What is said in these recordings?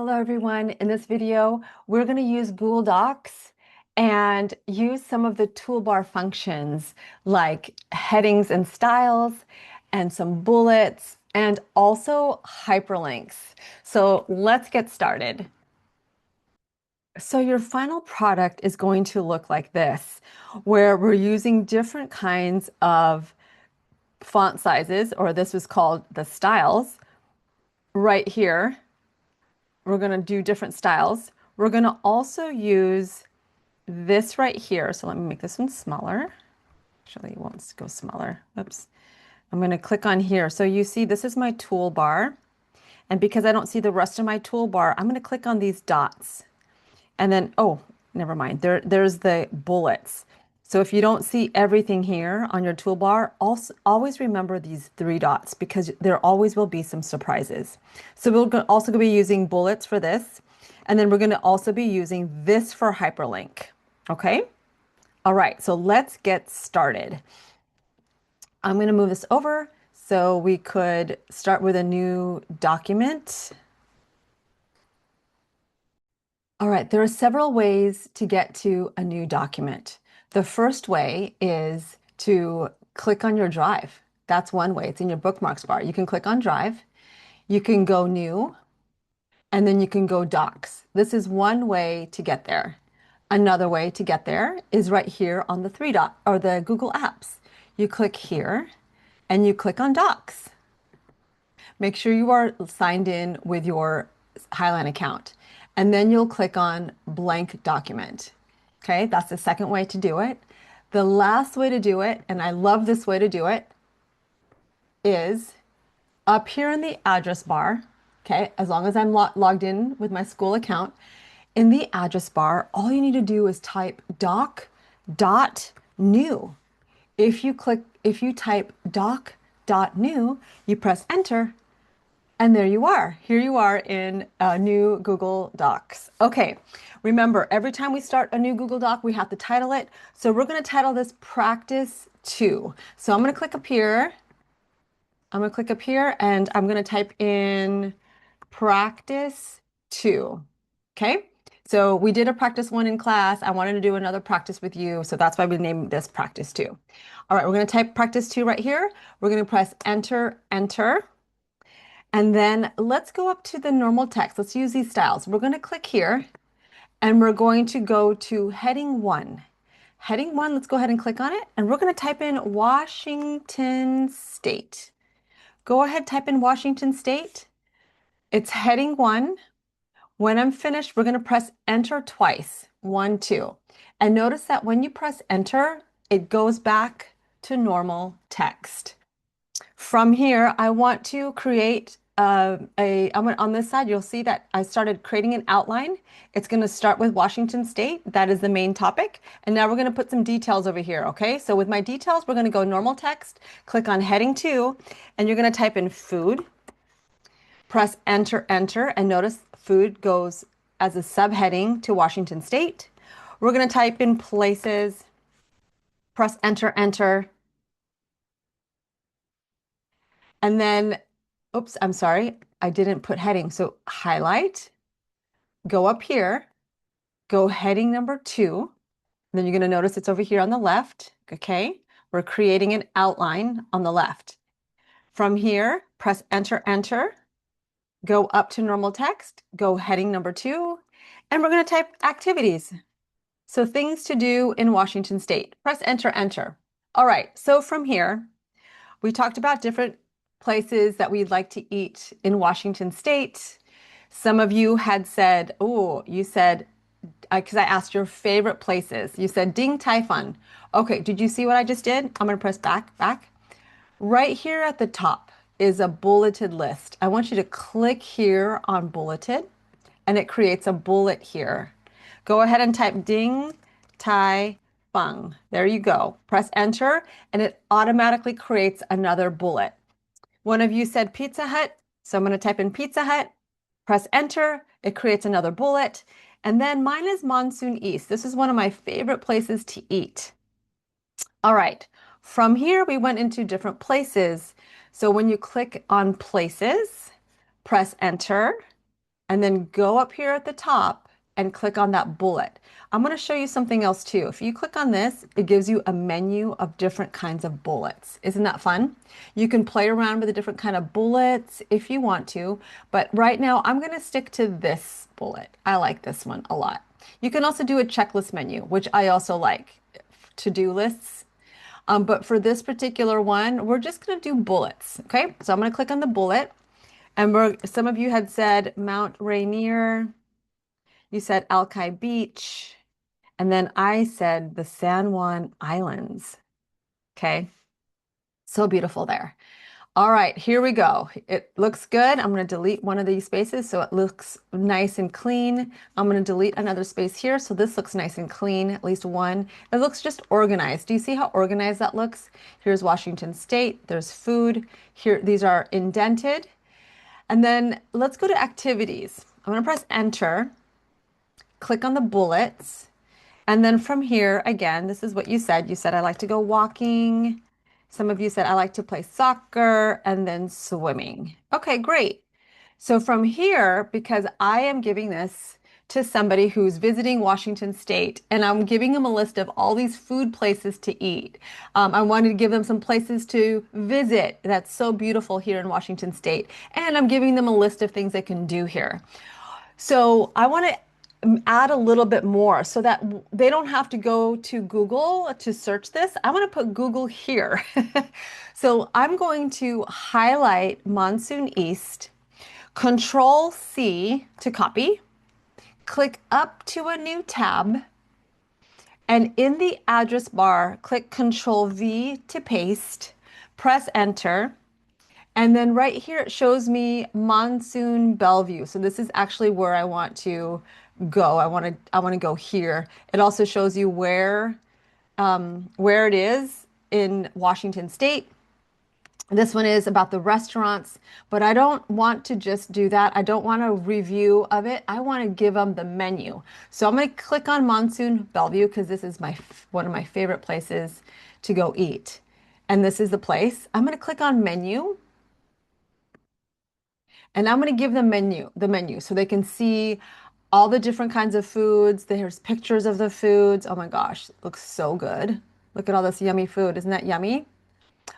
Hello everyone. In this video, we're going to use Google Docs and use some of the toolbar functions like headings and styles and some bullets and also hyperlinks. So let's get started. So your final product is going to look like this, where we're using different kinds of font sizes, or this is called the styles right here. We're going to do different styles. We're going to also use this right here. So let me make this one smaller. Actually, it won't go smaller. Oops. I'm going to click on here. So you see, this is my toolbar. And because I don't see the rest of my toolbar, I'm going to click on these dots. And then, oh, never mind. There's the bullets. So if you don't see everything here on your toolbar, also always remember these three dots because there always will be some surprises. So also going to be using bullets for this. And then we're going to also be using this for hyperlink. Okay? All right, so let's get started. I'm going to move this over so we could start with a new document. All right, there are several ways to get to a new document. The first way is to click on your drive. That's one way. It's in your bookmarks bar. You can click on Drive. You can go New, and then you can go Docs. This is one way to get there. Another way to get there is right here on the three dot or the Google Apps. You click here and you click on Docs. Make sure you are signed in with your Highline account. And then you'll click on blank document. Okay, that's the second way to do it. The last way to do it, and I love this way to do it, is up here in the address bar. Okay, as long as I'm logged in with my school account, in the address bar, all you need to do is type doc.new. If you type doc.new, you press enter, and there you are. Here you are in a new Google Docs. Okay, remember, every time we start a new Google Doc, we have to title it. So we're going to title this Practice 2. So I'm going to click up here. And I'm going to type in Practice 2. Okay, so we did a Practice 1 in class. I wanted to do another practice with you. So that's why we named this Practice 2. All right, we're going to type Practice 2 right here. We're going to press Enter, Enter. And then let's go up to the normal text. Let's use these styles. We're going to click here and we're going to go to heading 1. Heading 1, let's go ahead and click on it. And we're going to type in Washington State. Go ahead, type in Washington State. It's heading 1. When I'm finished, we're going to press enter twice. 1, 2. And notice that when you press enter, it goes back to normal text. From here, I want to create on this side, you'll see that I started creating an outline. It's going to start with Washington State. That is the main topic. And now we're going to put some details over here. Okay. So with my details, we're going to go normal text, click on heading 2, and you're going to type in food, press enter, enter, and notice food goes as a subheading to Washington State. We're going to type in places, press enter, enter. And then, oops, I'm sorry, I didn't put heading. So highlight, go up here, go heading number 2. Then you're going to notice it's over here on the left. Okay, we're creating an outline on the left. From here, press enter, enter, go up to normal text, go heading number 2, and we're going to type activities. So things to do in Washington State. Press enter, enter. All right, so from here, we talked about different places that we'd like to eat in Washington State. Some of you had said, oh, you said, because I asked your favorite places. You said Ding Tai Fun. Okay, did you see what I just did? I'm going to press back, back. Right here at the top is a bulleted list. I want you to click here on bulleted, and it creates a bullet here. Go ahead and type Ding Tai Fung. There you go. Press enter, and it automatically creates another bullet. One of you said Pizza Hut, so I'm going to type in Pizza Hut, press enter, it creates another bullet. And then mine is Monsoon East. This is one of my favorite places to eat. All right, from here we went into different places. So when you click on places, press enter, and then go up here at the top and click on that bullet. I'm going to show you something else too. If you click on this, it gives you a menu of different kinds of bullets. Isn't that fun? You can play around with the different kind of bullets if you want to, but right now I'm going to stick to this bullet. I like this one a lot. You can also do a checklist menu, which I also like, to-do lists. But for this particular one, we're just going to do bullets. Okay, so I'm going to click on the bullet. And some of you had said Mount Rainier. You said Alki Beach. And then I said the San Juan Islands. Okay, so beautiful there. All right, here we go. It looks good. I'm going to delete one of these spaces so it looks nice and clean. I'm going to delete another space here so this looks nice and clean, at least one. It looks just organized. Do you see how organized that looks? Here's Washington State. There's food. Here, these are indented. And then let's go to activities. I'm going to press enter, click on the bullets. And then from here, again, this is what you said. You said, I like to go walking. Some of you said, I like to play soccer and then swimming. Okay, great. So from here, because I am giving this to somebody who's visiting Washington State, and I'm giving them a list of all these food places to eat. I wanted to give them some places to visit. That's so beautiful here in Washington State. And I'm giving them a list of things they can do here. So I want to add a little bit more so that they don't have to go to Google to search this. I want to put Google here. So I'm going to highlight Monsoon East, Control C to copy, click up to a new tab, and in the address bar, click Control V to paste, press enter. And then right here, it shows me Monsoon Bellevue. So this is actually where I want to go. I want to go here. It also shows you where it is in Washington State. This one is about the restaurants, but I don't want to just do that. I don't want a review of it. I want to give them the menu. So I'm going to click on Monsoon Bellevue because this is one of my favorite places to go eat. And this is the place. I'm going to click on menu. And I'm going to give them the menu so they can see all the different kinds of foods. There's pictures of the foods. Oh my gosh, it looks so good. Look at all this yummy food. Isn't that yummy?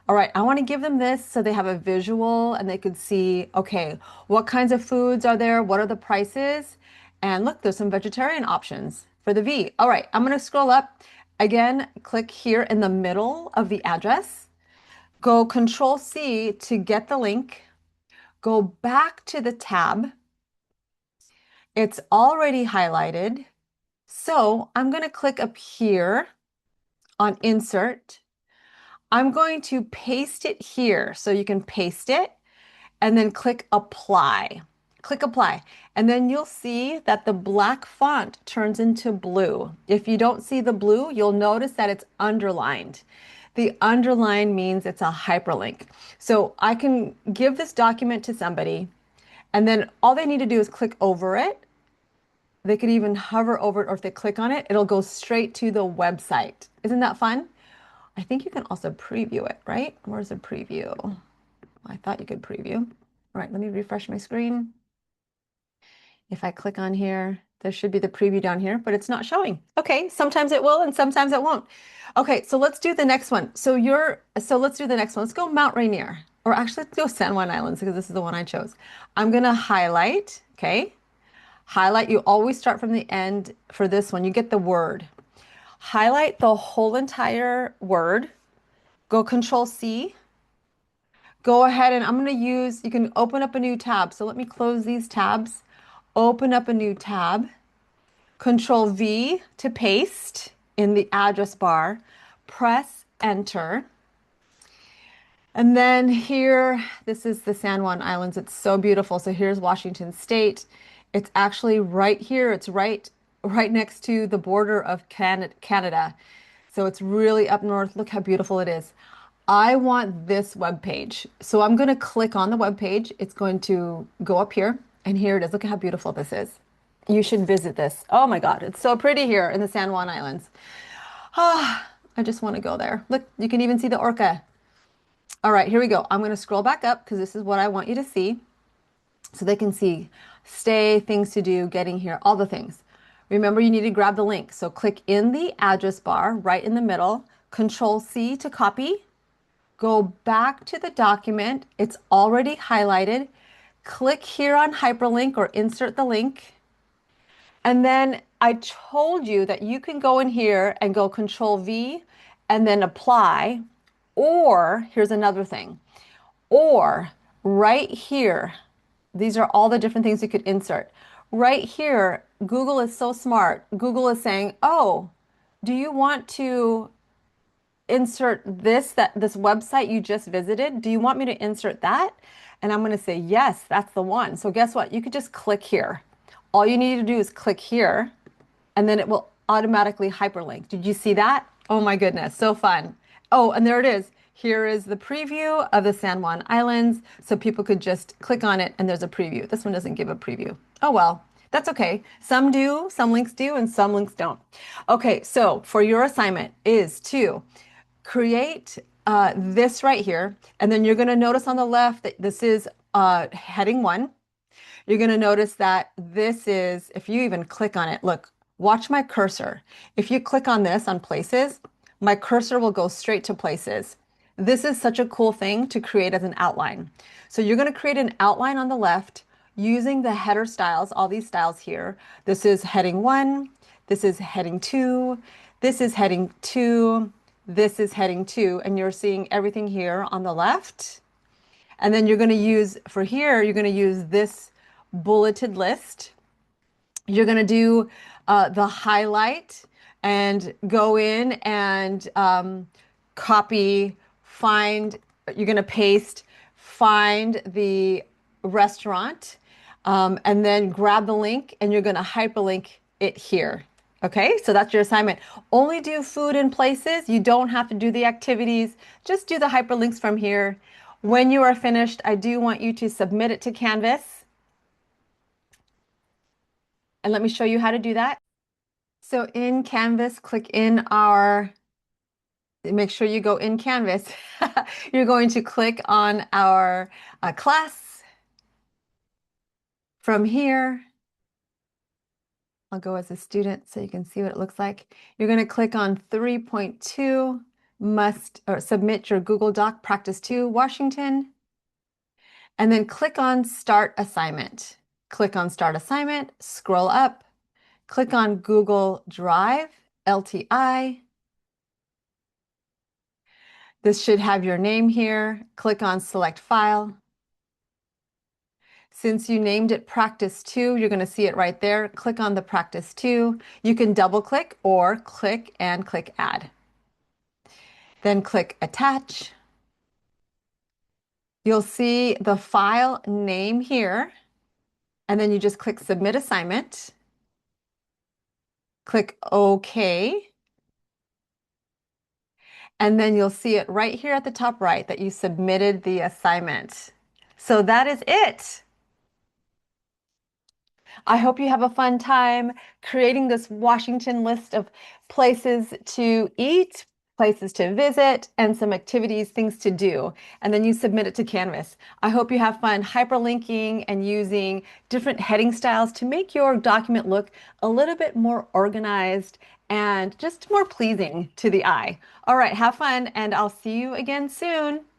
All right, I want to give them this so they have a visual and they could see, okay, what kinds of foods are there? What are the prices? And look, there's some vegetarian options for the V. All right, I'm going to scroll up. Again, click here in the middle of the address. Go Control C to get the link. Go back to the tab. It's already highlighted. So I'm going to click up here on Insert. I'm going to paste it here. So you can paste it and then click Apply. Click Apply. And then you'll see that the black font turns into blue. If you don't see the blue, you'll notice that it's underlined. The underline means it's a hyperlink. So I can give this document to somebody, and then all they need to do is click over it. They could even hover over it, or if they click on it, it'll go straight to the website. Isn't that fun? I think you can also preview it, right? Where's the preview? I thought you could preview. All right, let me refresh my screen. If I click on here, there should be the preview down here, but it's not showing. Okay, sometimes it will and sometimes it won't. Okay, so let's do the next one. So let's do the next one. Let's go Mount Rainier, or actually let's go San Juan Islands because this is the one I chose. I'm gonna highlight, okay? Highlight, you always start from the end for this one. You get the word. Highlight the whole entire word. Go Control C. Go ahead and I'm gonna use, you can open up a new tab. So let me close these tabs. Open up a new tab. Control V to paste in the address bar. Press enter. And then here, this is the San Juan Islands. It's so beautiful. So here's Washington State. It's actually right here. It's right next to the border of Canada. So it's really up north. Look how beautiful it is. I want this web page. So I'm going to click on the web page. It's going to go up here. And here it is. Look at how beautiful this is. You should visit this. Oh my God, it's so pretty here in the San Juan Islands. Ah, I just want to go there. Look, you can even see the orca. All right, here we go. I'm going to scroll back up because this is what I want you to see. So they can see stay, things to do, getting here, all the things. Remember, you need to grab the link. So click in the address bar right in the middle, Control C to copy, go back to the document. It's already highlighted. Click here on hyperlink or insert the link. And then I told you that you can go in here and go Control V and then apply. Or here's another thing. Or right here, these are all the different things you could insert. Right here, Google is so smart. Google is saying, oh, do you want to insert this website you just visited? Do you want me to insert that? And I'm going to say, yes, that's the one. So guess what? You could just click here. All you need to do is click here and then it will automatically hyperlink. Did you see that? Oh my goodness, so fun. Oh, and there it is. Here is the preview of the San Juan Islands. So people could just click on it and there's a preview. This one doesn't give a preview. Oh well, that's okay. Some do, some links do, and some links don't. Okay, so for your assignment is to create this right here. And then you're going to notice on the left that this is heading 1. You're going to notice that this is, if you even click on it, look, watch my cursor. If you click on this on places, my cursor will go straight to places. This is such a cool thing to create as an outline. So you're going to create an outline on the left using the header styles, all these styles here. This is heading 1. This is heading 2. This is heading 2. This is heading 2. And you're seeing everything here on the left. And then you're going to use, for here, you're going to use this bulleted list. You're going to do the highlight and go in and copy, find, you're going to paste, find the restaurant, and then grab the link and you're going to hyperlink it here. Okay, so that's your assignment. Only do food in places. You don't have to do the activities. Just do the hyperlinks from here. When you are finished, I do want you to submit it to Canvas. And let me show you how to do that. So in Canvas, click in make sure you go in Canvas. You're going to click on our class. From here, I'll go as a student so you can see what it looks like. You're going to click on 3.2, must or submit your Google Doc Practice 2, Washington, and then click on Start Assignment. Click on Start Assignment, scroll up, click on Google Drive, LTI. This should have your name here. Click on Select File. Since you named it Practice 2, you're going to see it right there. Click on the Practice 2. You can double click or click and click Add. Then click Attach. You'll see the file name here, and then you just click Submit Assignment. Click OK. And then you'll see it right here at the top right that you submitted the assignment. So that is it. I hope you have a fun time creating this Washington list of places to eat, places to visit, and some activities, things to do. And then you submit it to Canvas. I hope you have fun hyperlinking and using different heading styles to make your document look a little bit more organized and just more pleasing to the eye. All right, have fun, and I'll see you again soon.